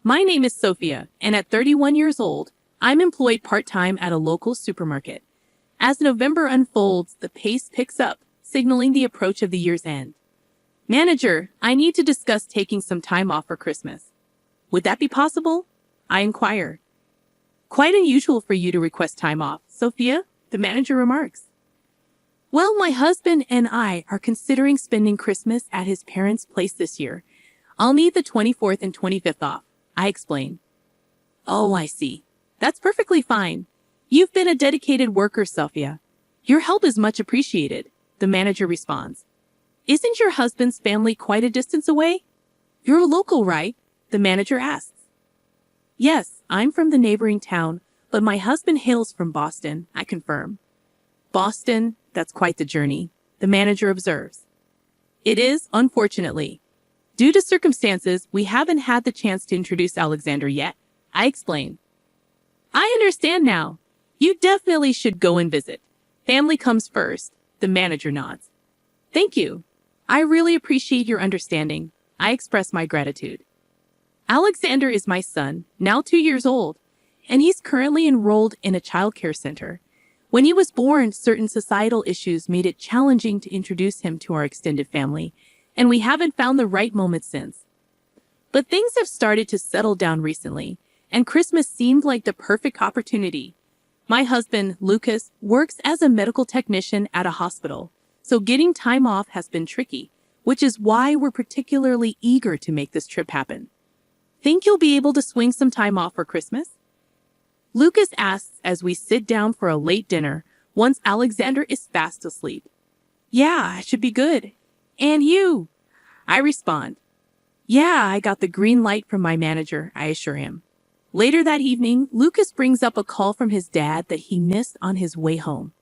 My name is Sophia, and at 31 years old, I'm employed part-time at a local supermarket. As November unfolds, the pace picks up, signaling the approach of the year's end. Manager, I need to discuss taking some time off for Christmas. Would that be possible? I inquire. Quite unusual for you to request time off, Sophia, the manager remarks. Well, my husband and I are considering spending Christmas at his parents' place this year. I'll need the 24th and 25th off, I explain. Oh, I see. That's perfectly fine. You've been a dedicated worker, Sophia. Your help is much appreciated, the manager responds. Isn't your husband's family quite a distance away? You're local, right? The manager asks. Yes, I'm from the neighboring town, but my husband hails from Boston, I confirm. Boston, that's quite the journey, the manager observes. It is, unfortunately. Due to circumstances, we haven't had the chance to introduce Alexander yet, I explain. I understand now. You definitely should go and visit. Family comes first, the manager nods. Thank you. I really appreciate your understanding. I express my gratitude. Alexander is my son, now 2 years old, and he's currently enrolled in a childcare center. When he was born, certain societal issues made it challenging to introduce him to our extended family, and we haven't found the right moment since. But things have started to settle down recently, and Christmas seemed like the perfect opportunity. My husband, Lucas, works as a medical technician at a hospital, so getting time off has been tricky, which is why we're particularly eager to make this trip happen. Think you'll be able to swing some time off for Christmas? Lucas asks as we sit down for a late dinner once Alexander is fast asleep. Yeah, it should be good. And you? I respond. Yeah, I got the green light from my manager, I assure him. Later that evening, Lucas brings up a call from his dad that he missed on his way home.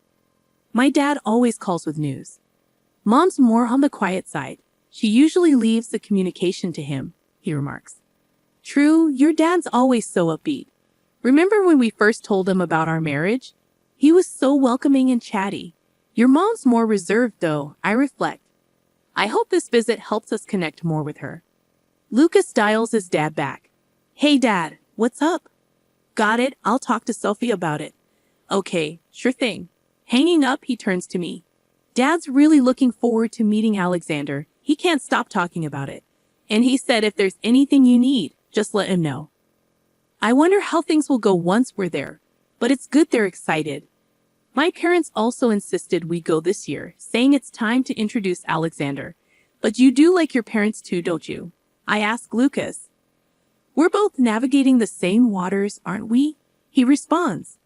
My dad always calls with news. Mom's more on the quiet side. She usually leaves the communication to him, he remarks. True, your dad's always so upbeat. Remember when we first told him about our marriage? He was so welcoming and chatty. Your mom's more reserved, though, I reflect. I hope this visit helps us connect more with her. Lucas dials his dad back. Hey, Dad, what's up? Got it, I'll talk to Sophie about it. Okay, sure thing. Hanging up, he turns to me. Dad's really looking forward to meeting Alexander. He can't stop talking about it. And he said if there's anything you need, just let him know. I wonder how things will go once we're there, but it's good they're excited. My parents also insisted we go this year, saying it's time to introduce Alexander. But you do like your parents too, don't you? I ask Lucas. We're both navigating the same waters, aren't we? He responds.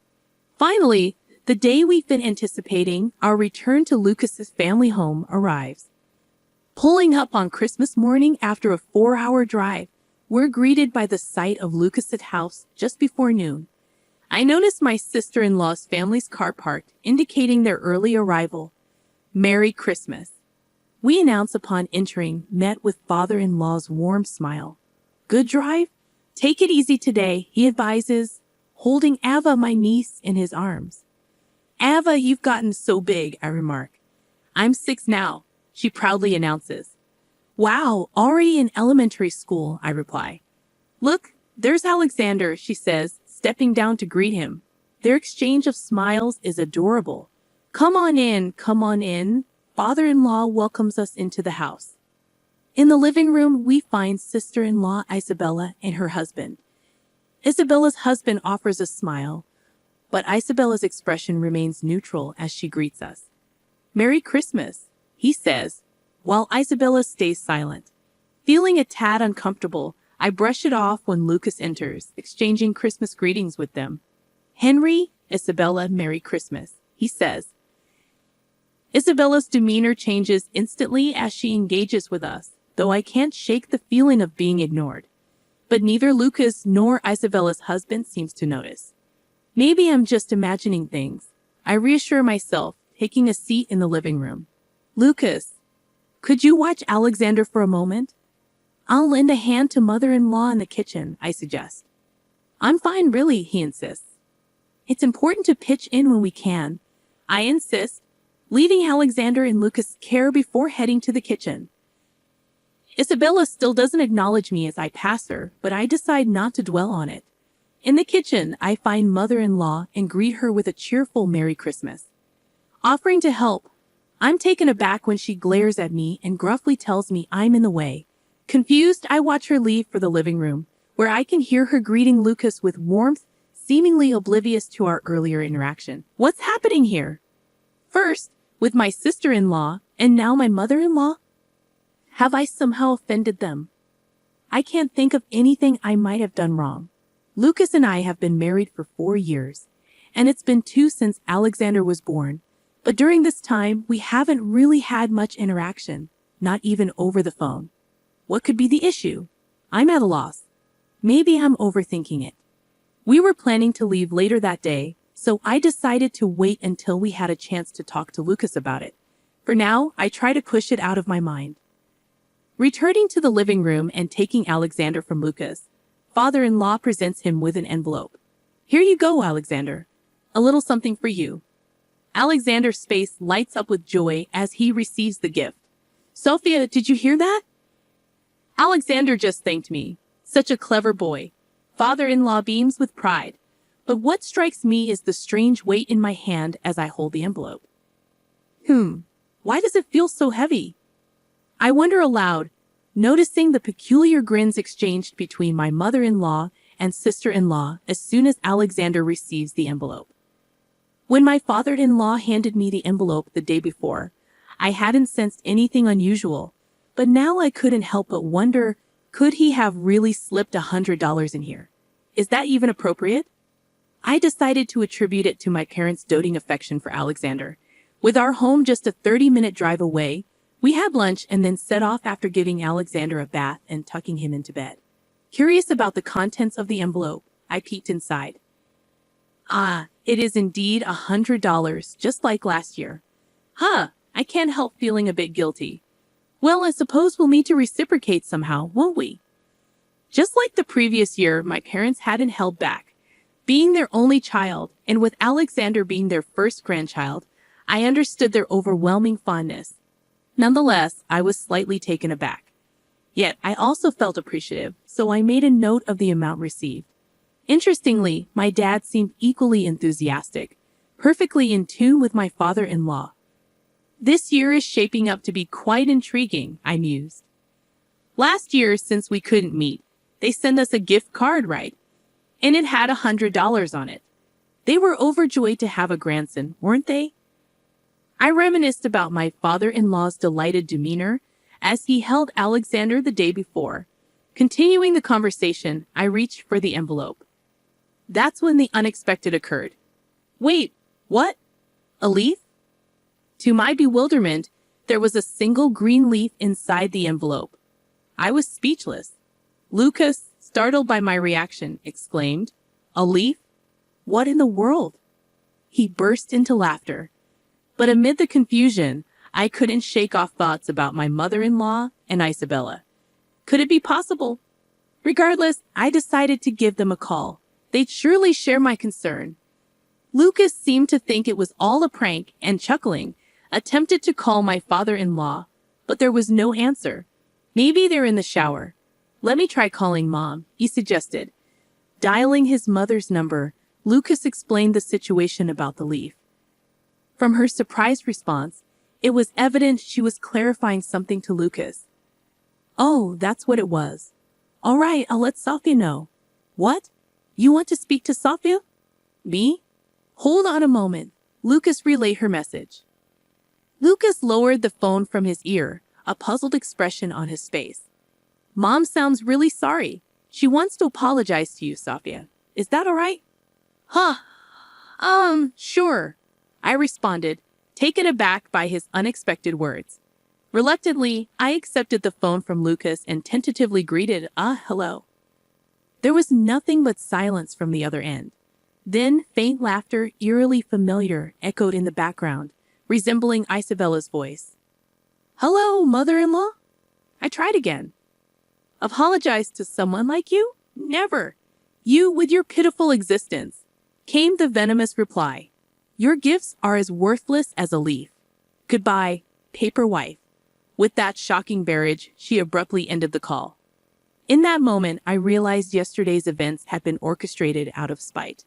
Finally, the day we've been anticipating, our return to Lucas's family home, arrives. Pulling up on Christmas morning after a 4-hour drive, we're greeted by the sight of Lucas's house just before noon. I notice my sister-in-law's family's car parked, indicating their early arrival. Merry Christmas. We announce upon entering, met with father-in-law's warm smile. Good drive? Take it easy today, he advises, holding Ava, my niece, in his arms. Ava, you've gotten so big, I remark. I'm 6 now, she proudly announces. Wow, already in elementary school, I reply. Look, there's Alexander, she says, stepping down to greet him. Their exchange of smiles is adorable. Come on in. Father-in-law welcomes us into the house. In the living room, we find sister-in-law Isabella and her husband. Isabella's husband offers a smile, but Isabella's expression remains neutral as she greets us. Merry Christmas, he says, while Isabella stays silent. Feeling a tad uncomfortable, I brush it off when Lucas enters, exchanging Christmas greetings with them. Henry, Isabella, Merry Christmas, he says. Isabella's demeanor changes instantly as she engages with us, though I can't shake the feeling of being ignored. But neither Lucas nor Isabella's husband seems to notice. Maybe I'm just imagining things. I reassure myself, taking a seat in the living room. Lucas, could you watch Alexander for a moment? I'll lend a hand to mother-in-law in the kitchen, I suggest. I'm fine, really, he insists. It's important to pitch in when we can. I insist, leaving Alexander in Lucas' care before heading to the kitchen. Isabella still doesn't acknowledge me as I pass her, but I decide not to dwell on it. In the kitchen, I find mother-in-law and greet her with a cheerful Merry Christmas. Offering to help, I'm taken aback when she glares at me and gruffly tells me I'm in the way. Confused, I watch her leave for the living room, where I can hear her greeting Lucas with warmth, seemingly oblivious to our earlier interaction. What's happening here? First, with my sister-in-law, and now my mother-in-law? Have I somehow offended them? I can't think of anything I might have done wrong. Lucas and I have been married for 4 years, and it's been 2 since Alexander was born. But during this time, we haven't really had much interaction, not even over the phone. What could be the issue? I'm at a loss. Maybe I'm overthinking it. We were planning to leave later that day, so I decided to wait until we had a chance to talk to Lucas about it. For now, I try to push it out of my mind. Returning to the living room and taking Alexander from Lucas, father-in-law presents him with an envelope. Here you go, Alexander. A little something for you. Alexander's face lights up with joy as he receives the gift. Sophia, did you hear that? Alexander just thanked me. Such a clever boy. Father-in-law beams with pride. But what strikes me is the strange weight in my hand as I hold the envelope. Why does it feel so heavy? I wonder aloud, noticing the peculiar grins exchanged between my mother-in-law and sister-in-law as soon as Alexander receives the envelope. When my father-in-law handed me the envelope the day before, I hadn't sensed anything unusual, but now I couldn't help but wonder, could he have really slipped $100 in here? Is that even appropriate? I decided to attribute it to my parents' doting affection for Alexander. With our home just a 30-minute drive away, we had lunch and then set off after giving Alexander a bath and tucking him into bed. Curious about the contents of the envelope, I peeked inside. It is indeed $100, just like last year. I can't help feeling a bit guilty. Well, I suppose we'll need to reciprocate somehow, won't we? Just like the previous year, my parents hadn't held back. Being their only child, and with Alexander being their first grandchild, I understood their overwhelming fondness. Nonetheless, I was slightly taken aback. Yet, I also felt appreciative, so I made a note of the amount received. Interestingly, my dad seemed equally enthusiastic, perfectly in tune with my father-in-law. This year is shaping up to be quite intriguing, I mused. Last year, since we couldn't meet, they sent us a gift card, right? And it had $100 on it. They were overjoyed to have a grandson, weren't they? I reminisced about my father-in-law's delighted demeanor as he held Alexander the day before. Continuing the conversation, I reached for the envelope. That's when the unexpected occurred. Wait, what? A leaf? To my bewilderment, there was a single green leaf inside the envelope. I was speechless. Lucas, startled by my reaction, exclaimed, "A leaf? What in the world?" He burst into laughter. But amid the confusion, I couldn't shake off thoughts about my mother-in-law and Isabella. Could it be possible? Regardless, I decided to give them a call. They'd surely share my concern. Lucas seemed to think it was all a prank and, chuckling, attempted to call my father-in-law, but there was no answer. Maybe they're in the shower. Let me try calling Mom, he suggested. Dialing his mother's number, Lucas explained the situation about the leaf. From her surprised response, it was evident she was clarifying something to Lucas. Oh, that's what it was. All right, I'll let Sophia know. What? You want to speak to Sophia? Me? Hold on a moment. Lucas relayed her message. Lucas lowered the phone from his ear, a puzzled expression on his face. Mom sounds really sorry. She wants to apologize to you, Sophia. Is that all right? Sure, I responded, taken aback by his unexpected words. Reluctantly, I accepted the phone from Lucas and tentatively greeted, hello. There was nothing but silence from the other end. Then faint laughter, eerily familiar, echoed in the background, resembling Isabella's voice. Hello, mother-in-law? I tried again. Apologize to someone like you? Never. You with your pitiful existence. Came the venomous reply. Your gifts are as worthless as a leaf. Goodbye, paper wife. With that shocking barrage, she abruptly ended the call. In that moment, I realized yesterday's events had been orchestrated out of spite.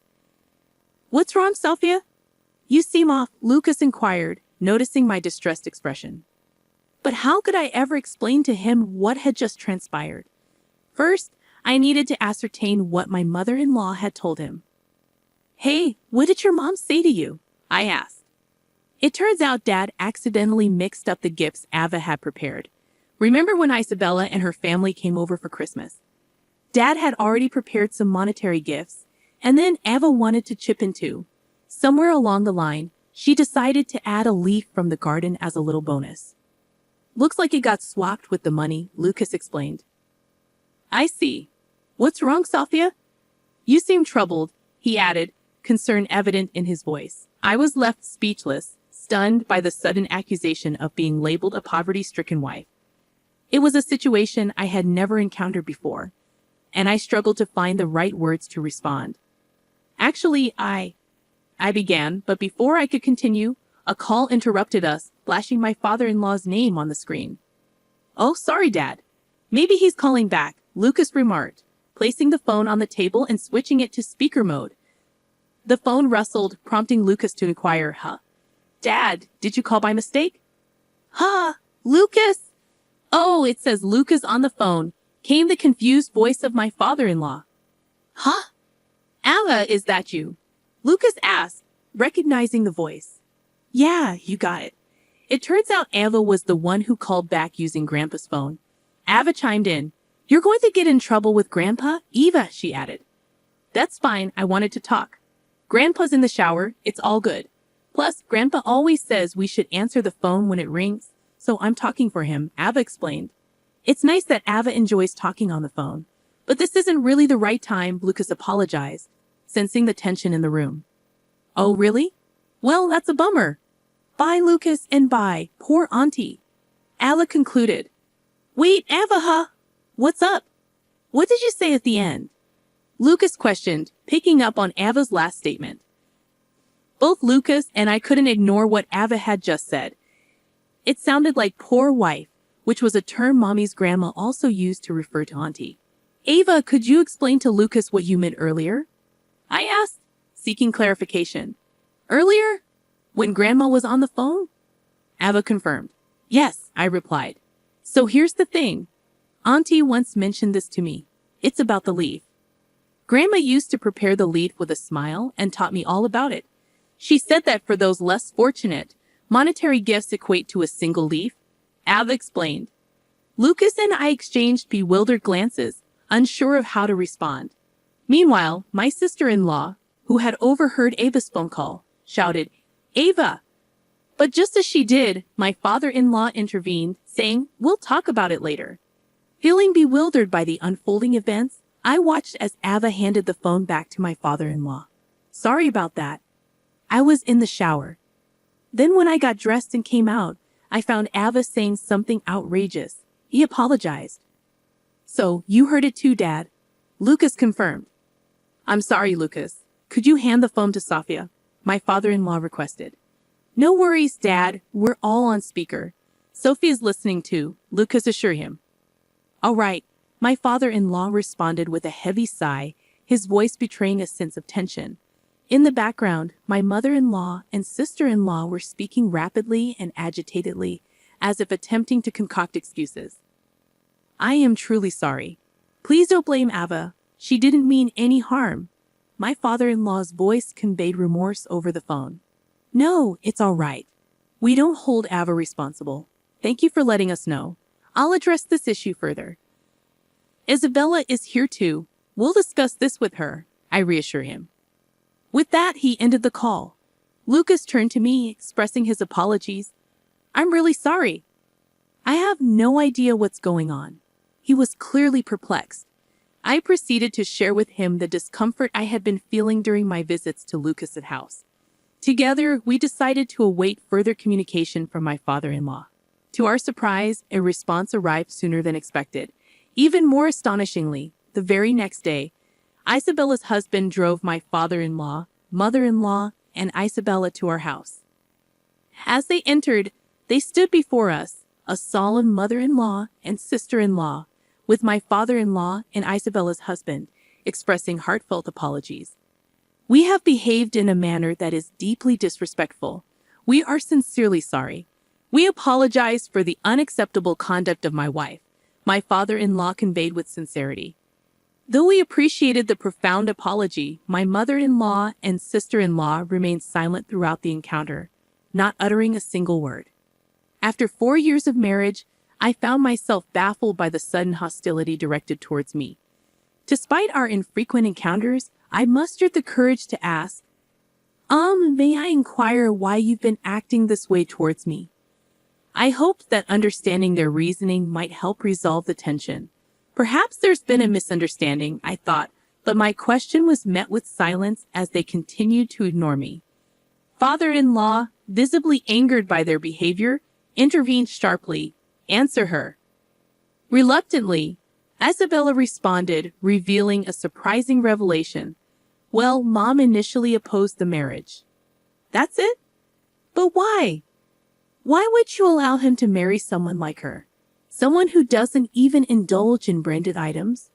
"What's wrong, Sophia? You seem off," Lucas inquired, noticing my distressed expression. But how could I ever explain to him what had just transpired? First, I needed to ascertain what my mother-in-law had told him. "Hey, what did your mom say to you?" I asked. It turns out Dad accidentally mixed up the gifts Ava had prepared. Remember when Isabella and her family came over for Christmas? Dad had already prepared some monetary gifts, and then Ava wanted to chip in too. Somewhere along the line, she decided to add a leaf from the garden as a little bonus. "Looks like it got swapped with the money," Lucas explained. "I see. What's wrong, Sophia?" "You seem troubled," he added, concern evident in his voice. I was left speechless, stunned by the sudden accusation of being labeled a poverty-stricken wife. It was a situation I had never encountered before, and I struggled to find the right words to respond. "Actually, I began, but before I could continue, a call interrupted us, flashing my father-in-law's name on the screen. "Oh, sorry, Dad. Maybe he's calling back," Lucas remarked, placing the phone on the table and switching it to speaker mode. The phone rustled, prompting Lucas to inquire, "Dad, did you call by mistake?" Lucas?" "Oh, it says Lucas on the phone," came the confused voice of my father-in-law. "Ava, is that you?" Lucas asked, recognizing the voice. "Yeah, you got it." It turns out Ava was the one who called back using Grandpa's phone. Ava chimed in. "You're going to get in trouble with Grandpa, Eva," she added. "That's fine, I wanted to talk. Grandpa's in the shower, it's all good. Plus, Grandpa always says we should answer the phone when it rings, so I'm talking for him," Ava explained. It's nice that Ava enjoys talking on the phone, but this isn't really the right time, Lucas apologized, sensing the tension in the room. "Oh, really? Well, that's a bummer. Bye, Lucas, and bye, poor auntie," Ava concluded. "Wait, Ava, what's up? What did you say at the end?" Lucas questioned, picking up on Ava's last statement. Both Lucas and I couldn't ignore what Ava had just said. It sounded like poor wife, which was a term Mommy's grandma also used to refer to auntie. "Ava, could you explain to Lucas what you meant earlier?" I asked, seeking clarification. "Earlier? When Grandma was on the phone?" Ava confirmed. "Yes," I replied. "So here's the thing. Auntie once mentioned this to me. It's about the leaf. Grandma used to prepare the leaf with a smile and taught me all about it. She said that for those less fortunate, monetary gifts equate to a single leaf," Ava explained. Lucas and I exchanged bewildered glances, unsure of how to respond. Meanwhile, my sister-in-law, who had overheard Ava's phone call, shouted, "Ava!" But just as she did, my father-in-law intervened, saying, "We'll talk about it later." Feeling bewildered by the unfolding events, I watched as Ava handed the phone back to my father-in-law. "Sorry about that. I was in the shower." Then when I got dressed and came out, I found Ava saying something outrageous. He apologized. "So, you heard it too, Dad," Lucas confirmed. "I'm sorry, Lucas. Could you hand the phone to Sophia?" my father-in-law requested. "No worries, Dad. We're all on speaker. Sophia's listening too," Lucas assured him. "All right," my father-in-law responded with a heavy sigh, his voice betraying a sense of tension. In the background, my mother-in-law and sister-in-law were speaking rapidly and agitatedly, as if attempting to concoct excuses. "I am truly sorry. Please don't blame Ava. She didn't mean any harm." My father-in-law's voice conveyed remorse over the phone. "No, it's all right. We don't hold Ava responsible. Thank you for letting us know. I'll address this issue further. Isabella is here too. We'll discuss this with her," I reassure him. With that, he ended the call. Lucas turned to me, expressing his apologies. "I'm really sorry. I have no idea what's going on." He was clearly perplexed. I proceeded to share with him the discomfort I had been feeling during my visits to Lucas's house. Together, we decided to await further communication from my father-in-law. To our surprise, a response arrived sooner than expected. Even more astonishingly, the very next day, Isabella's husband drove my father-in-law, mother-in-law, and Isabella to our house. As they entered, they stood before us, a solemn mother-in-law and sister-in-law, with my father-in-law and Isabella's husband expressing heartfelt apologies. We have behaved in a manner that is deeply disrespectful. We are sincerely sorry. We apologize for the unacceptable conduct of my wife, my father-in-law conveyed with sincerity. Though we appreciated the profound apology, my mother-in-law and sister-in-law remained silent throughout the encounter, not uttering a single word. After 4 years of marriage, I found myself baffled by the sudden hostility directed towards me. Despite our infrequent encounters, I mustered the courage to ask, may I inquire why you've been acting this way towards me? I hoped that understanding their reasoning might help resolve the tension. Perhaps there's been a misunderstanding, I thought, but my question was met with silence as they continued to ignore me. Father-in-law, visibly angered by their behavior, intervened sharply. Answer her. Reluctantly, Isabella responded, revealing a surprising revelation. Well, Mom initially opposed the marriage. That's it? But why? Why would you allow him to marry someone like her? Someone who doesn't even indulge in branded items?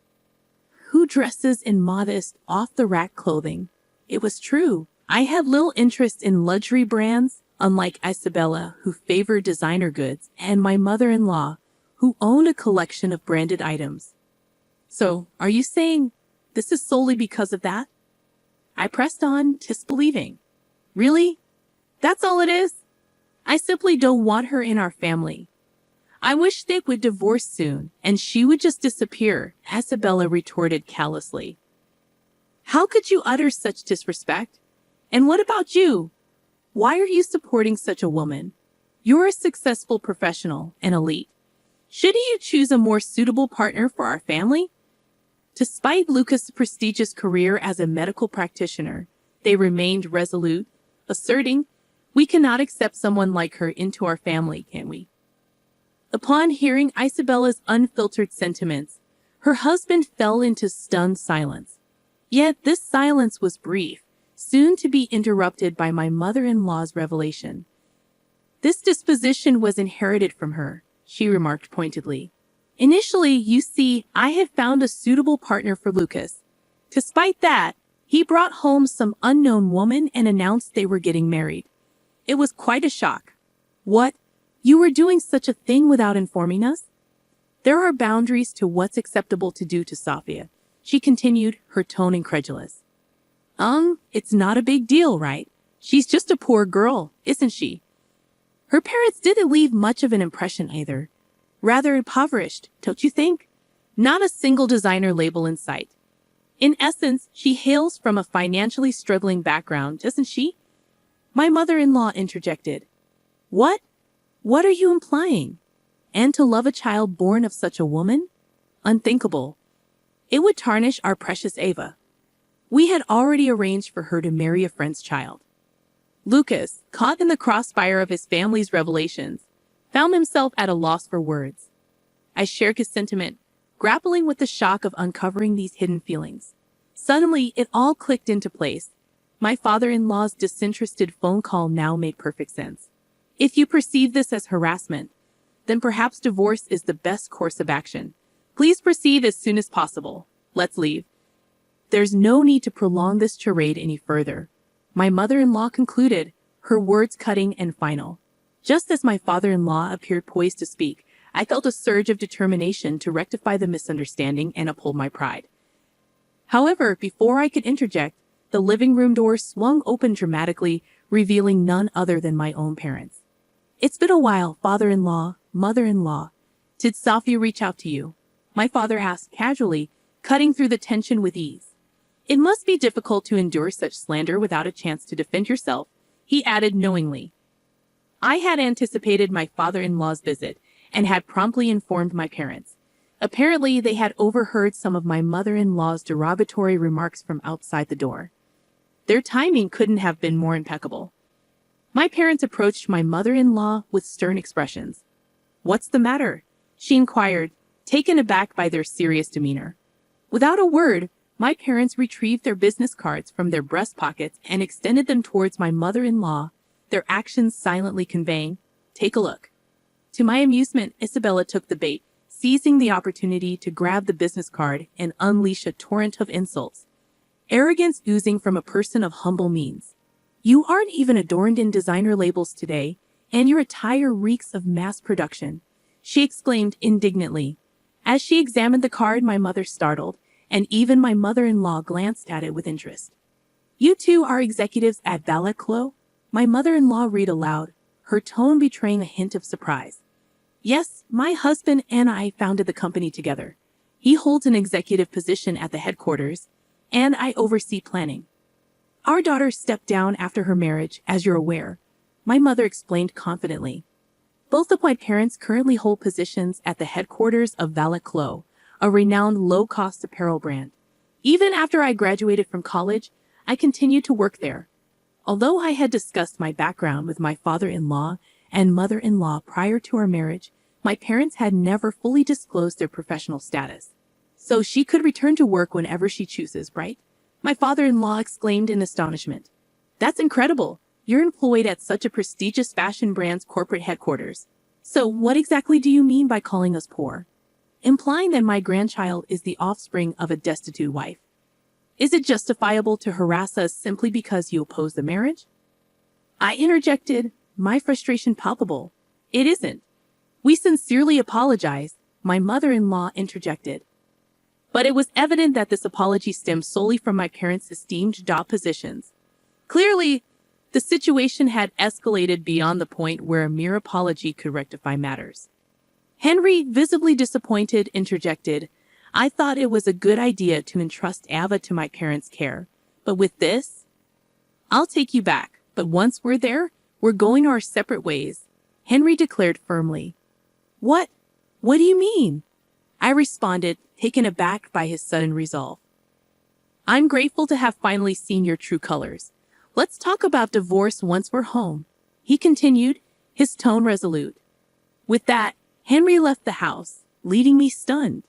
Who dresses in modest, off-the-rack clothing? It was true. I had little interest in luxury brands, unlike Isabella, who favored designer goods, and my mother-in-law, who owned a collection of branded items. So, are you saying this is solely because of that? I pressed on, disbelieving. Really? That's all it is? I simply don't want her in our family. I wish they would divorce soon, and she would just disappear, Isabella retorted callously. How could you utter such disrespect? And what about you? Why are you supporting such a woman? You're a successful professional and elite. Shouldn't you choose a more suitable partner for our family? Despite Lucas' prestigious career as a medical practitioner, they remained resolute, asserting, we cannot accept someone like her into our family, can we? Upon hearing Isabella's unfiltered sentiments, her husband fell into stunned silence. Yet this silence was brief, soon to be interrupted by my mother-in-law's revelation. This disposition was inherited from her, she remarked pointedly. Initially, you see, I had found a suitable partner for Lucas. Despite that, he brought home some unknown woman and announced they were getting married. It was quite a shock. What? You were doing such a thing without informing us? There are boundaries to what's acceptable to do to Sophia, she continued, her tone incredulous. It's not a big deal, right? She's just a poor girl, isn't she? Her parents didn't leave much of an impression either. Rather impoverished, don't you think? Not a single designer label in sight. In essence, she hails from a financially struggling background, doesn't she? My mother-in-law interjected. What? What are you implying? And to love a child born of such a woman? Unthinkable. It would tarnish our precious Ava. We had already arranged for her to marry a friend's child. Lucas, caught in the crossfire of his family's revelations, found himself at a loss for words. I shared his sentiment, grappling with the shock of uncovering these hidden feelings. Suddenly, it all clicked into place. My father-in-law's disinterested phone call now made perfect sense. If you perceive this as harassment, then perhaps divorce is the best course of action. Please proceed as soon as possible. Let's leave. There's no need to prolong this charade any further, my mother-in-law concluded, her words cutting and final. Just as my father-in-law appeared poised to speak, I felt a surge of determination to rectify the misunderstanding and uphold my pride. However, before I could interject, the living room door swung open dramatically, revealing none other than my own parents. It's been a while, father-in-law, mother-in-law. Did Sophia reach out to you? My father asked casually, cutting through the tension with ease. It must be difficult to endure such slander without a chance to defend yourself, he added knowingly. I had anticipated my father-in-law's visit and had promptly informed my parents. Apparently, they had overheard some of my mother-in-law's derogatory remarks from outside the door. Their timing couldn't have been more impeccable. My parents approached my mother-in-law with stern expressions. What's the matter? She inquired, taken aback by their serious demeanor. Without a word, my parents retrieved their business cards from their breast pockets and extended them towards my mother-in-law, their actions silently conveying, "Take a look." To my amusement, Isabella took the bait, seizing the opportunity to grab the business card and unleash a torrent of insults. Arrogance oozing from a person of humble means. You aren't even adorned in designer labels today, and your attire reeks of mass production, she exclaimed indignantly. As she examined the card, my mother startled, and even my mother-in-law glanced at it with interest. You two are executives at Ballet Clos? My mother-in-law read aloud, her tone betraying a hint of surprise. Yes, my husband and I founded the company together. He holds an executive position at the headquarters, and I oversee planning. Our daughter stepped down after her marriage, as you're aware, my mother explained confidently. Both of my parents currently hold positions at the headquarters of Ballet Clos, a renowned low-cost apparel brand. Even after I graduated from college, I continued to work there. Although I had discussed my background with my father-in-law and mother-in-law prior to our marriage, my parents had never fully disclosed their professional status. So she could return to work whenever she chooses, right? My father-in-law exclaimed in astonishment. That's incredible. You're employed at such a prestigious fashion brand's corporate headquarters. So what exactly do you mean by calling us poor? Implying that my grandchild is the offspring of a destitute wife. Is it justifiable to harass us simply because you oppose the marriage? I interjected, my frustration palpable. It isn't. We sincerely apologize, my mother-in-law interjected. But it was evident that this apology stemmed solely from my parents' esteemed job positions. Clearly, the situation had escalated beyond the point where a mere apology could rectify matters. Henry, visibly disappointed, interjected, I thought it was a good idea to entrust Ava to my parents' care, but with this? I'll take you back, but once we're there, we're going our separate ways, Henry declared firmly. What? What do you mean? I responded, taken aback by his sudden resolve. I'm grateful to have finally seen your true colors. Let's talk about divorce once we're home, he continued, his tone resolute. With that, Henry left the house, leaving me stunned.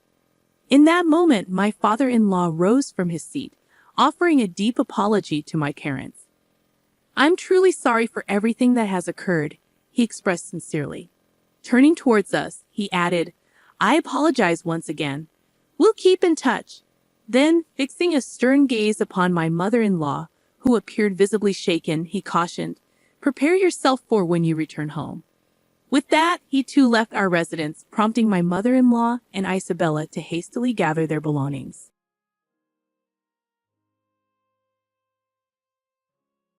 In that moment, my father-in-law rose from his seat, offering a deep apology to my parents. I'm truly sorry for everything that has occurred, he expressed sincerely. Turning towards us, he added, I apologize once again. We'll keep in touch. Then, fixing a stern gaze upon my mother-in-law, who appeared visibly shaken, he cautioned, prepare yourself for when you return home. With that, he too left our residence, prompting my mother-in-law and Isabella to hastily gather their belongings.